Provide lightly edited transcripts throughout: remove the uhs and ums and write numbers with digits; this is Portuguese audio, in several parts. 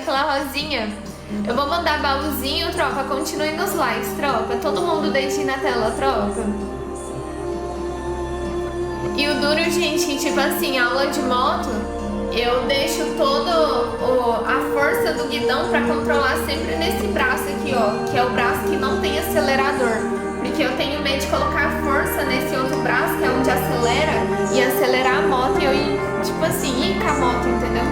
Aquela Rosinha. Eu vou mandar baúzinho, tropa. Continue nos likes, tropa. Todo mundo dedinho na tela, tropa. E o duro, gente, tipo assim, aula de moto, eu deixo toda a força do guidão pra controlar sempre nesse braço aqui, ó. Que é o braço que não tem acelerador. Porque eu tenho medo de colocar força nesse outro braço, que é onde acelera, e acelerar a moto e eu ir, tipo assim, ir com a moto, entendeu?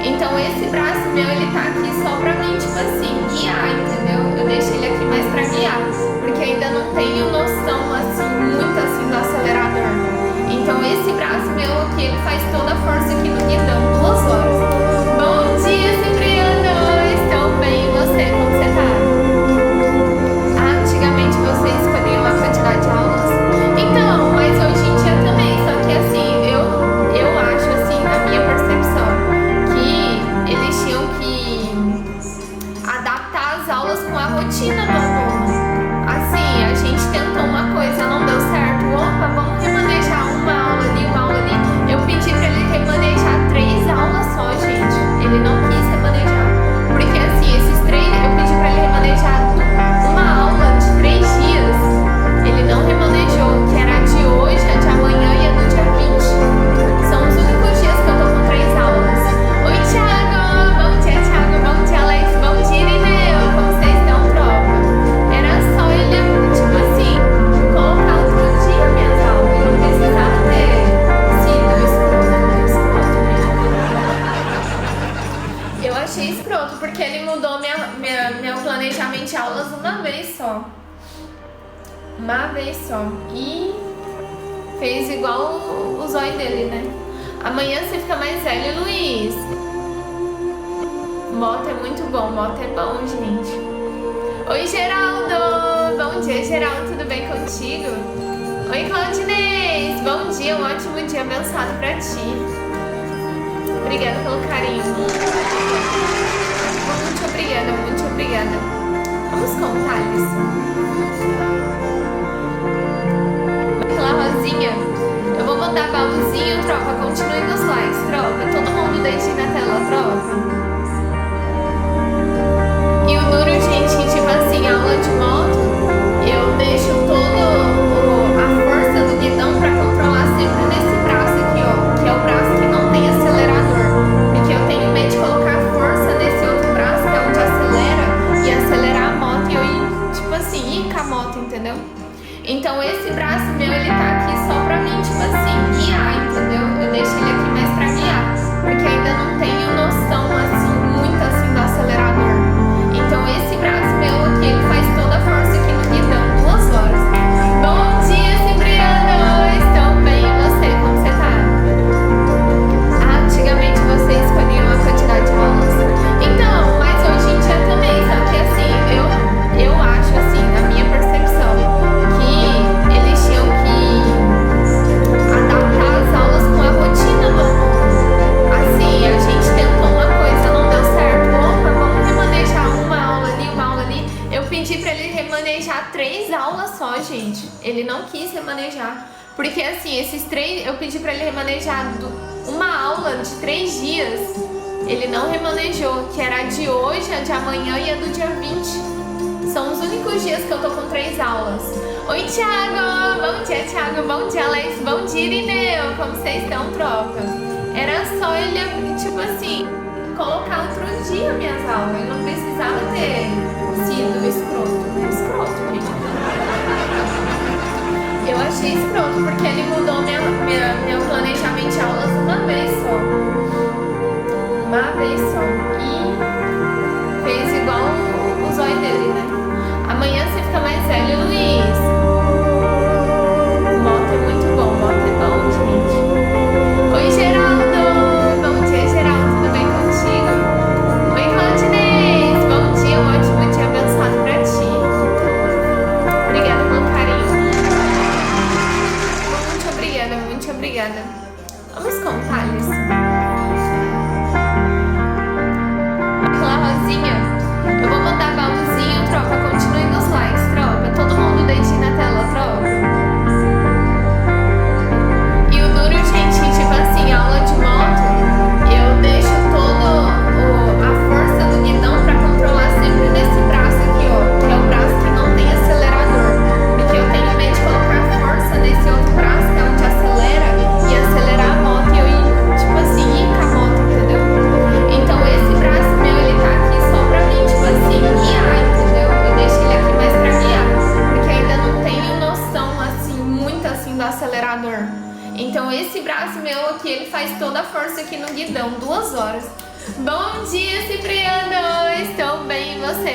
Então esse braço meu, ele tá aqui só pra mim, tipo assim, guiar, entendeu? Eu deixo ele aqui mais pra guiar, porque ainda não tenho noção, assim, muito assim do acelerador. Então esse braço meu aqui, ele faz toda a força aqui no guidão, 2 horas. Bom dia, Cipriano! Estou bem, e você? Como você tá? Ah, antigamente você escolhia uma quantidade de aulas? Então, mas hoje em dia também, só que assim, eu acho assim, na minha percepção, que eles tinham que adaptar as aulas com a rotina do aluno. Assim, a gente tentou uma coisa, não deu certo. Opa, vamos remanejar uma aula ali, uma aula ali. Eu pedi pra ele remanejar 3 aulas só, gente. Ele não quis remanejar. Porque assim, esses 3, eu pedi pra ele remanejar uma aula de 3 dias. Ele não remanejou, que era a de hoje, a de amanhã e a do dia 20. São os únicos dias que eu tô com 3 aulas. Oi, Thiago! Bom dia, Thiago! Bom dia, Alex! Bom dia, Irineu! Como vocês estão, tropa? Era só ele, tipo assim, colocar outro dia minhas aulas. Eu não precisava ter sido escroto. Eu achei escroto, porque ele mudou meu planejamento de aulas uma vez só. Uma vez só. E fez igual o zóio dele, né? Amanhã você fica mais velho, Luiz. Moto é muito bom, moto é bom, gente. Oi, Geraldo! Bom dia, Geraldo, tudo bem contigo? Oi, Claudinez! Bom dia, um ótimo dia abençoado pra ti. Obrigada pelo carinho. Muito obrigada, muito obrigada. Vamos contar isso. Aquela Rosinha. Eu vou mandar baúzinho, tropa. Continue nos likes, tropa. Todo mundo dedinho na tela, tropa. E o duro, gente, tipo assim, aula de moto, eu deixo toda a força do guidão pra controlar sempre nesse braço aqui, ó. Que é o braço que não tem acelerador. Porque eu tenho medo de colocar força nesse outro braço, que é onde acelera, e acelerar a moto e eu ir, tipo assim, ir com a moto, entendeu? Então esse braço meu, ele tá aqui só pra mim, tipo assim, guiar, entendeu? Eu deixo ele aqui mais pra guiar, porque ainda não tenho noção, assim, muito assim do acelerador. Então esse braço meu aqui, ele faz toda a força aqui no guidão, 2 horas. Bom dia, Cipriano! Estou bem, e você? Como você tá? Ah, antigamente você escolhia uma quantidade de aulas? Então, mas hoje em dia também, só que assim, eu acho assim, na minha percepção, que eles tinham que adaptar as aulas com a rotina do aluno. Assim, a gente tentou uma coisa, não deu certo. Opa, vamos remanejar uma aula ali, uma aula ali. Eu pedi pra ele remanejar 3 aulas só, gente. Ele não quis remanejar. Porque assim, esses 3, eu pedi pra ele remanejar uma aula de 3 dias. Ele não remanejou, que era a de hoje, a de amanhã e a do dia 20. São os únicos dias que eu tô com 3 aulas. Oi, Thiago! Bom dia, Thiago! Bom dia, Alex! Bom dia, Irineu! Como vocês estão, tropa? Era só ele, tipo assim, colocar outro dia minhas aulas. Eu não precisava ter sido escroto. Escroto, gente. Eu achei escroto, porque ele mudou meu planejamento de aulas uma vez só. Uma vez só. E fez igual o zóio dele, né? Amanhã você fica mais velho, Luiz. Moto é muito bom, moto é bom, gente. Oi, Geraldo! Bom dia, Geraldo, tudo bem contigo? Oi, Claudinez! Bom dia, um ótimo dia abençoado pra ti. Obrigada pelo carinho. Muito obrigada, muito obrigada. Vamos contar isso.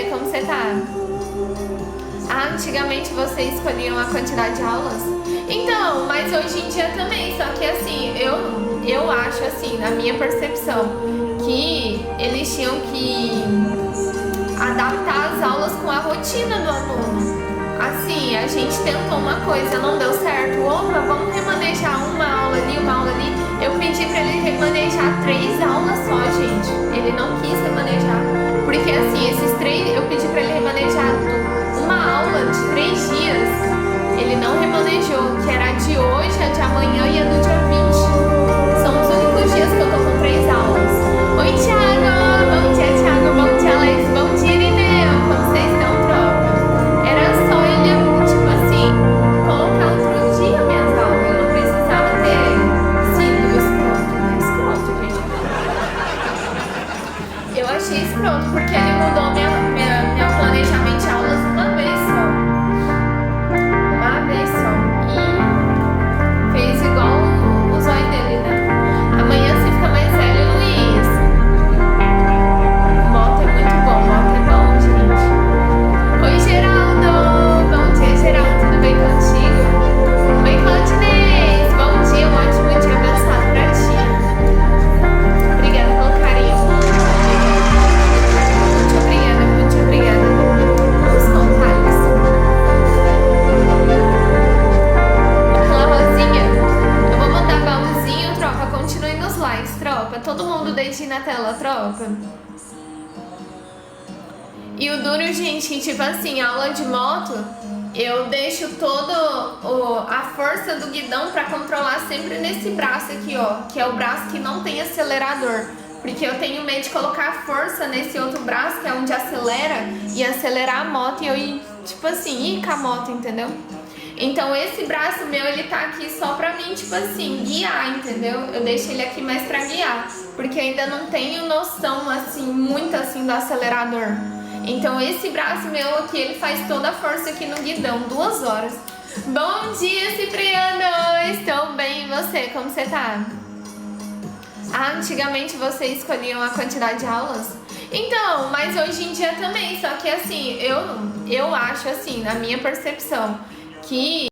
você, como você tá? Ah, antigamente vocês escolhiam a quantidade de aulas? Então, mas hoje em dia também, só que assim, eu acho assim, na minha percepção, que eles tinham que adaptar as aulas com a rotina do aluno. Assim, a gente tentou uma coisa, não deu certo. Opa, vamos remanejar uma aula ali, uma aula ali. Eu pedi pra ele remanejar 3 aulas só, gente. Ele não quis remanejar. Porque assim, esses 3, eu pedi pra ele remanejar uma aula de 3 dias. Ele não remanejou, que era a de hoje, a de amanhã e a do dia 20. São os únicos dias que eu tô com 3 aulas. Oi, Thiago! Bom dia, Thiago! Bom dia, Alex! Bom dia, Irineu! Como vocês estão, tropa? Era só ele, tipo assim, colocar outro dia minhas aulas. Eu não precisava ter sido escroto, gente. Eu achei escroto, porque ele mudou meu planejamento de aulas uma vez só. Uma vez só. E fez igual o zóio dele, né? Amanhã você fica mais velho, Luiz. Moto é muito bom, moto é bom, gente. Oi, Geraldo! Bom dia, Geraldo, tudo bem contigo? Oi, Claudinez! Bom dia, um ótimo dia abençoado pra ti. Obrigada pelo carinho. Muito obrigada, muito obrigada. Vamos contar isso. Olá, Rosinha. Eu vou mandar baúzinho, tropa. Continue nos likes, tropa. Todo mundo dedinho na tela, tropa. E o duro, gente, que tipo assim, aula de moto, eu deixo a força do guidão pra controlar sempre nesse braço aqui, ó. Que é o braço que não tem acelerador. Porque eu tenho medo de colocar a força nesse outro braço, que é onde acelera, e acelerar a moto e eu ir, tipo assim, ir com a moto, entendeu? Então esse braço meu, ele tá aqui só pra mim, tipo assim, guiar, entendeu? Eu deixo ele aqui mais pra guiar, porque ainda não tenho noção, assim, muito assim do acelerador. Então esse braço meu aqui, ele faz toda a força aqui no guidão, 2 horas. Bom dia, Cipriano! Estou bem, e você? Como você tá? Ah, antigamente vocês escolhiam a quantidade de aulas? Então, mas hoje em dia também, só que assim, eu acho assim, na minha percepção, que